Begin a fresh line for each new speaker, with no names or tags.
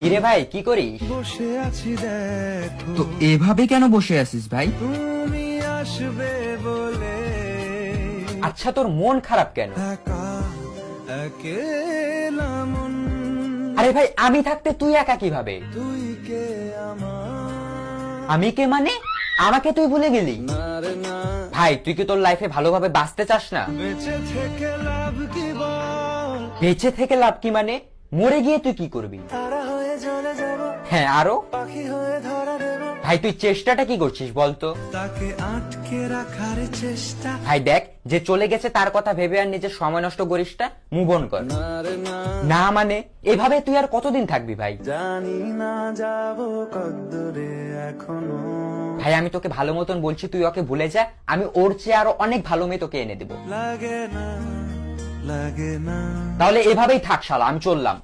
কিরে ভাই কি করিস?
বসে আছি দেখো
তো এভাবে কেন বসে আছিস ভাই?
তুমি আসবে বলে
আচ্ছা তোর মন খারাপ কেন?
একা একেলা মন
আরে ভাই আমি থাকতে তুই একা কিভাবে?
তুই কে আমার
আমি কে মানে? আমাকে তুই ভুলে গেলি?
না রে না
ভাই তুই কি তোর লাইফে ভালোভাবে বাঁচতে চাস না?
বেঁচে থেকে লাভ কি বল
বেঁচে থেকে লাভ কি মানে? মরে গিয়ে তুই কি করবি?
তারা হয়ে জ্বলে যাব
হ্যাঁ আরো?
পাখি হয়ে ধরা দেব
ভাই তুই চেষ্টাটা কি করছিস বলতো?
তাকে আটকে রাখার চেষ্টা
ভাই দেখ যে চলে গেছে তার কথা ভেবে আর নিজের সময় নষ্ট করিস না, মুভ অন কর।
না রে না
না মানে এভাবে তুই আর কতদিন থাকবি ভাই?
জানি না যাব কদ্দূরে এখনো
ভাই আমি তোকে ভালো মতন বলছি তুই ওকে ভুলে যা, আমি ওর চেয়ে আরো অনেক ভালো মেয়ে তোকে এনে দেবো।
লাগে না
তাহলে এভাবেই থাক শালা, আমি চললাম।